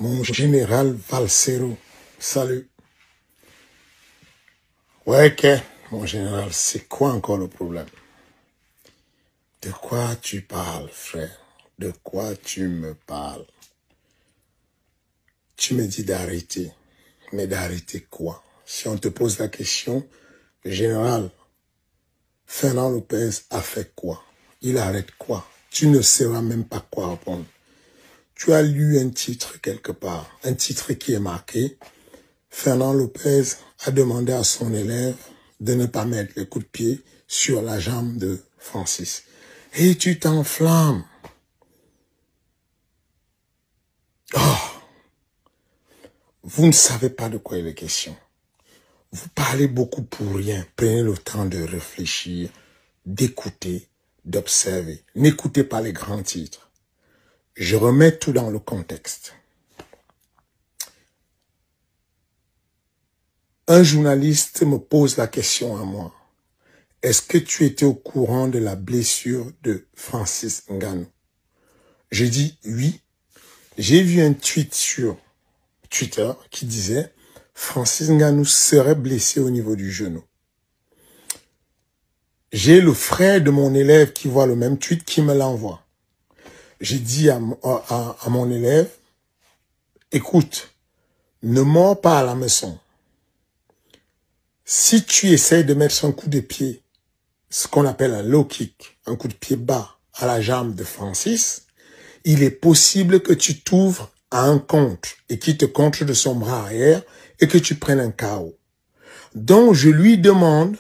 Mon général Valsero, salut. Ouais, ok, mon général, c'est quoi encore le problème? De quoi tu parles, frère? De quoi tu me parles? Tu me dis d'arrêter. Mais d'arrêter quoi? Si on te pose la question, le général Fernand Lopez a fait quoi? Il arrête quoi? Tu ne sauras même pas quoi répondre. Tu as lu un titre quelque part, un titre qui est marqué. Fernand Lopez a demandé à son élève de ne pas mettre les coups de pied sur la jambe de Francis. Et tu t'enflammes. Oh, vous ne savez pas de quoi il est question. Vous parlez beaucoup pour rien. Prenez le temps de réfléchir, d'écouter, d'observer. N'écoutez pas les grands titres. Je remets tout dans le contexte. Un journaliste me pose la question à moi. Est-ce que tu étais au courant de la blessure de Francis Ngannou? Je dis oui. J'ai vu un tweet sur Twitter qui disait Francis Ngannou serait blessé au niveau du genou. J'ai le frère de mon élève qui voit le même tweet qui me l'envoie. J'ai dit à mon élève, écoute, ne mords pas à la maison. Si tu essaies de mettre un coup de pied, ce qu'on appelle un low kick, un coup de pied bas à la jambe de Francis, il est possible que tu t'ouvres à un contre et qu'il te contre de son bras arrière et que tu prennes un KO. Donc, je lui demande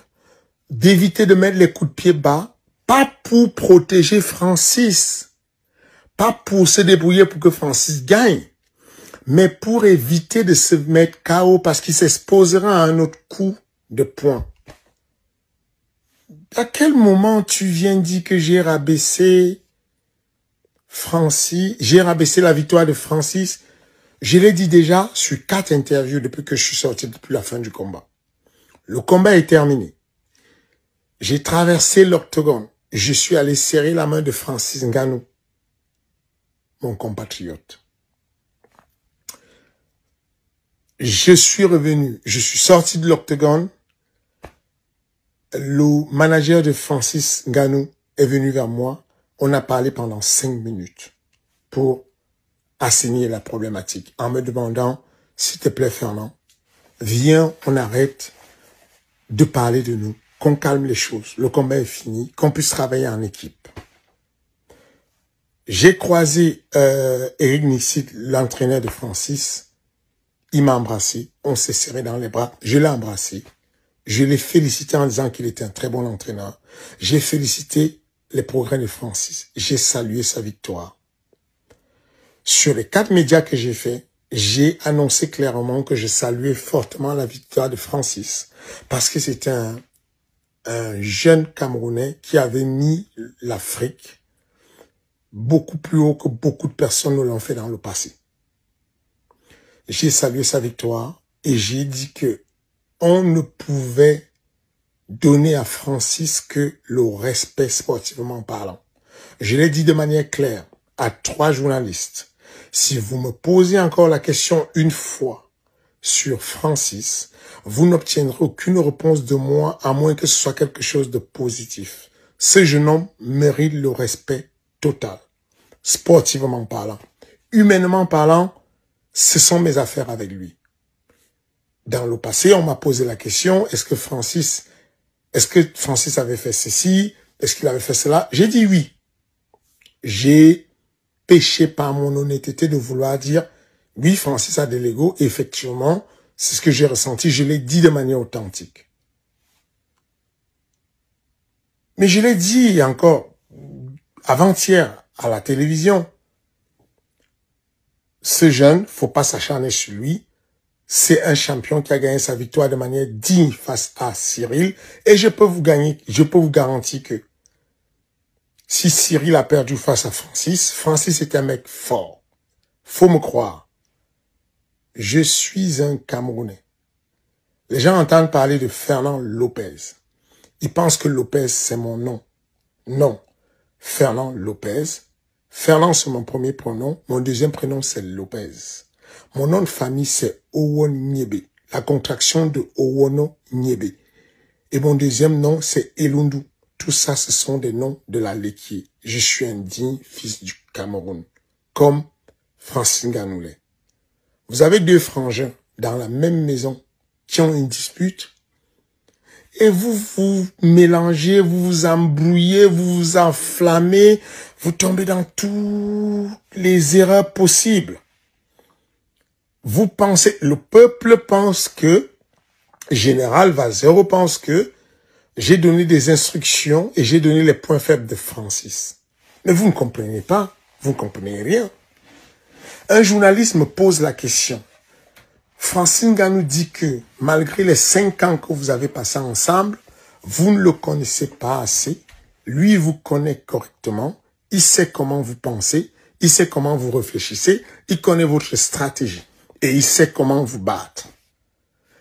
d'éviter de mettre les coups de pied bas, pas pour protéger Francis, pas pour se débrouiller pour que Francis gagne, mais pour éviter de se mettre KO parce qu'il s'exposera à un autre coup de poing. À quel moment tu viens dire que j'ai rabaissé Francis, j'ai rabaissé la victoire de Francis? Je l'ai dit déjà sur 4 interviews depuis que je suis sorti depuis la fin du combat. Le combat est terminé. J'ai traversé l'octogone. Je suis allé serrer la main de Francis Ngannou, mon compatriote. Je suis revenu. Je suis sorti de l'octogone. Le manager de Francis Ngannou est venu vers moi. On a parlé pendant 5 minutes pour assainir la problématique en me demandant, s'il te plaît Fernand, viens, on arrête de parler de nous, qu'on calme les choses, le combat est fini, qu'on puisse travailler en équipe. J'ai croisé Eric Nicite, l'entraîneur de Francis, il m'a embrassé, on s'est serré dans les bras, je l'ai embrassé, je l'ai félicité en disant qu'il était un très bon entraîneur, j'ai félicité les progrès de Francis, j'ai salué sa victoire. Sur les 4 médias que j'ai fait, j'ai annoncé clairement que je saluais fortement la victoire de Francis parce que c'était un jeune Camerounais qui avait mis l'Afrique beaucoup plus haut que beaucoup de personnes ne l'ont fait dans le passé. J'ai salué sa victoire et j'ai dit que on ne pouvait donner à Francis que le respect sportivement parlant. Je l'ai dit de manière claire à 3 journalistes. Si vous me posez encore la question une fois sur Francis, vous n'obtiendrez aucune réponse de moi à moins que ce soit quelque chose de positif. Ce jeune homme mérite le respect total, sportivement parlant. Humainement parlant, ce sont mes affaires avec lui. Dans le passé, on m'a posé la question, est-ce que Francis avait fait ceci? Est-ce qu'il avait fait cela? J'ai dit oui. J'ai péché par mon honnêteté de vouloir dire, oui, Francis a de l'ego, effectivement, c'est ce que j'ai ressenti, je l'ai dit de manière authentique. Mais je l'ai dit encore avant-hier à la télévision, ce jeune, faut pas s'acharner sur lui, c'est un champion qui a gagné sa victoire de manière digne face à Cyril, et je peux vous garantir que si Cyril a perdu face à Francis, Francis est un mec fort. Faut me croire. Je suis un Camerounais. Les gens entendent parler de Fernand Lopez. Ils pensent que Lopez, c'est mon nom. Non. Fernand Lopez. Fernand, c'est mon premier prénom. Mon deuxième prénom, c'est Lopez. Mon nom de famille, c'est Owon Nyebe. La contraction de Owono Nyebe. Et mon deuxième nom, c'est Elundu. Tout ça, ce sont des noms de la Léquier. Je suis un digne fils du Cameroun. Comme Francine Ganoulet. Vous avez deux frangins dans la même maison qui ont une dispute. Et vous vous mélangez, vous vous embrouillez, vous vous enflammez, vous tombez dans toutes les erreurs possibles. Vous pensez, le peuple pense que, Général Vazero pense que j'ai donné des instructions et j'ai donné les points faibles de Francis. Mais vous ne comprenez pas, vous ne comprenez rien. Un journaliste me pose la question. Francine Ganou dit que malgré les 5 ans que vous avez passés ensemble, vous ne le connaissez pas assez. Lui, il vous connaît correctement. Il sait comment vous pensez. Il sait comment vous réfléchissez. Il connaît votre stratégie. Et il sait comment vous battre.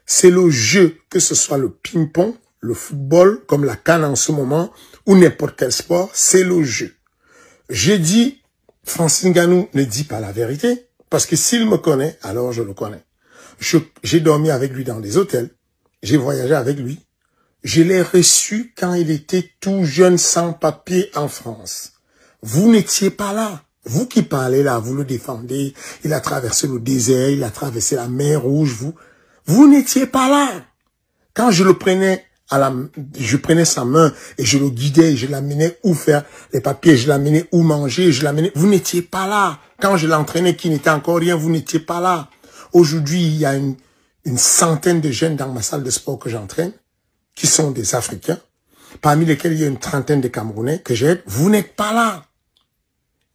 C'est le jeu, que ce soit le ping-pong, le football, comme la canne en ce moment, ou n'importe quel sport, c'est le jeu. J'ai dit, Francine Ganou ne dit pas la vérité, parce que s'il me connaît, alors je le connais. J'ai dormi avec lui dans des hôtels, j'ai voyagé avec lui, je l'ai reçu quand il était tout jeune sans papier en France. Vous n'étiez pas là. Vous qui parlez là, vous le défendez, il a traversé le désert, il a traversé la mer Rouge, vous n'étiez pas là. Quand je le prenais je prenais sa main et je le guidais, je l'amenais où faire les papiers, je l'amenais où manger, vous n'étiez pas là. Quand je l'entraînais qui n'était encore rien, vous n'étiez pas là. Aujourd'hui, il y a une centaine de jeunes dans ma salle de sport que j'entraîne, qui sont des Africains, parmi lesquels il y a une trentaine de Camerounais que j'aide. Vous n'êtes pas là.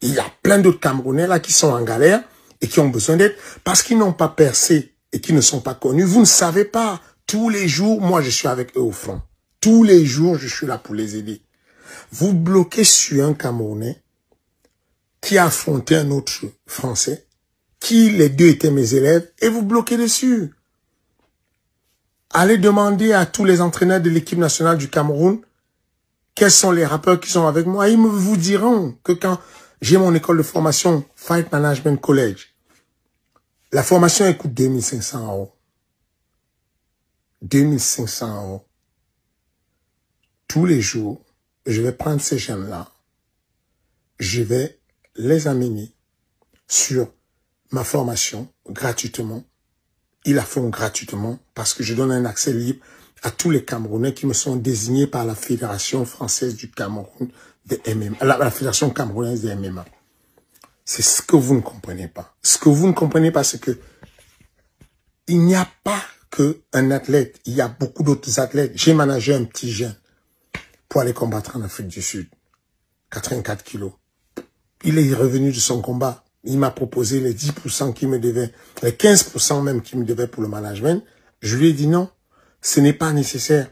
Il y a plein d'autres Camerounais là qui sont en galère et qui ont besoin d'aide parce qu'ils n'ont pas percé et qui ne sont pas connus. Vous ne savez pas. Tous les jours, moi, je suis avec eux au front. Tous les jours, je suis là pour les aider. Vous bloquez sur un Camerounais qui a affronté un autre Français, qui les deux étaient mes élèves, et vous bloquez dessus. Allez demander à tous les entraîneurs de l'équipe nationale du Cameroun quels sont les rappeurs qui sont avec moi. Ils vous diront que quand j'ai mon école de formation, Fight Management College, la formation elle coûte 2500 €. 2500 €. Tous les jours, je vais prendre ces jeunes-là, je vais les amener sur ma formation gratuitement. Ils la font gratuitement parce que je donne un accès libre à tous les Camerounais qui me sont désignés par la Fédération française du Cameroun de MMA, la Fédération camerounaise de MMA. C'est ce que vous ne comprenez pas. Ce que vous ne comprenez pas, c'est que il n'y a pas qu'un athlète, il y a beaucoup d'autres athlètes. J'ai managé un petit jeune pour aller combattre en Afrique du Sud. 84 kilos. Il est revenu de son combat. Il m'a proposé les 10% qu'il me devait, les 15% même qu'il me devait pour le management. Je lui ai dit non, ce n'est pas nécessaire.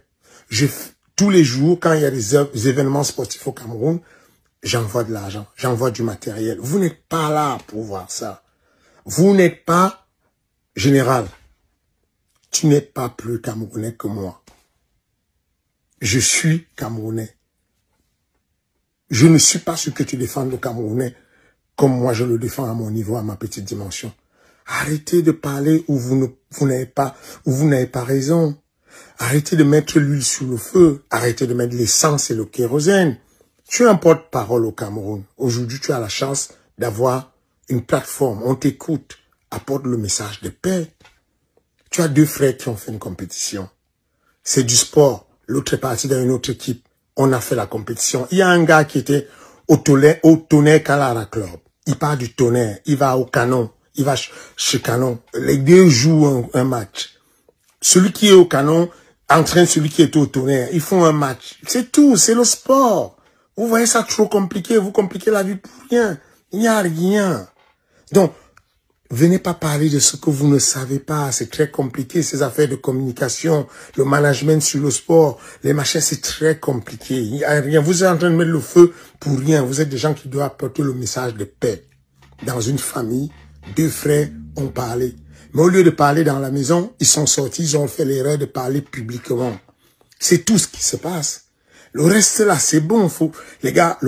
Tous les jours, quand il y a des événements sportifs au Cameroun, j'envoie de l'argent, j'envoie du matériel. Vous n'êtes pas là pour voir ça. Vous n'êtes pas général. Tu n'es pas plus Camerounais que moi. Je suis Camerounais. Je ne suis pas ce que tu défends le Camerounais comme moi je le défends à mon niveau, à ma petite dimension. Arrêtez de parler où vous n'avez pas raison. Arrêtez de mettre l'huile sur le feu. Arrêtez de mettre l'essence et le kérosène. Tu es un porte-parole au Cameroun. Aujourd'hui, tu as la chance d'avoir une plateforme. On t'écoute. Apporte le message de paix. Tu as 2 frères qui ont fait une compétition. C'est du sport. L'autre est parti dans une autre équipe. On a fait la compétition. Il y a un gars qui était au Tonnerre Calara Club. Il part du Tonnerre. Il va au Canon. Il va chez Canon. Les deux jouent un match. Celui qui est au Canon entraîne celui qui est au Tonnerre. Ils font un match. C'est tout. C'est le sport. Vous voyez ça trop compliqué. Vous compliquez la vie pour rien. Il n'y a rien. Donc, venez pas parler de ce que vous ne savez pas. C'est très compliqué, ces affaires de communication, le management sur le sport, les machins, c'est très compliqué. Il n'y a rien. Vous êtes en train de mettre le feu pour rien. Vous êtes des gens qui doivent apporter le message de paix. Dans une famille, 2 frères ont parlé. Mais au lieu de parler dans la maison, ils sont sortis, ils ont fait l'erreur de parler publiquement. C'est tout ce qui se passe. Le reste là, c'est bon. Les gars,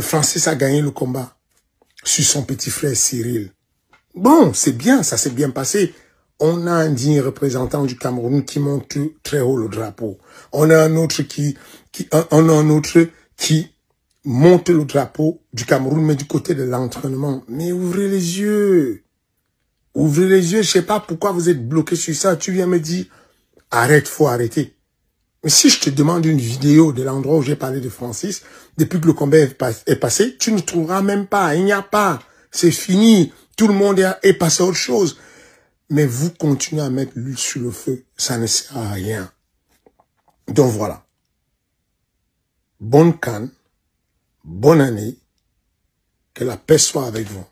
Francis a gagné le combat sur son petit frère Cyril. Bon, c'est bien, ça s'est bien passé. On a un digne représentant du Cameroun qui monte très haut le drapeau. On a un autre on a un autre qui monte le drapeau du Cameroun, mais du côté de l'entraînement. Mais ouvrez les yeux. Ouvrez les yeux, je sais pas pourquoi vous êtes bloqué sur ça. Tu viens me dire, arrête, faut arrêter. Mais si je te demande une vidéo de l'endroit où j'ai parlé de Francis, depuis que le combat est passé, tu ne trouveras même pas. Il n'y a pas. C'est fini. Tout le monde est passé à autre chose. Mais vous continuez à mettre l'huile sur le feu. Ça ne sert à rien. Donc voilà. Bonne CAN. Bonne année. Que la paix soit avec vous.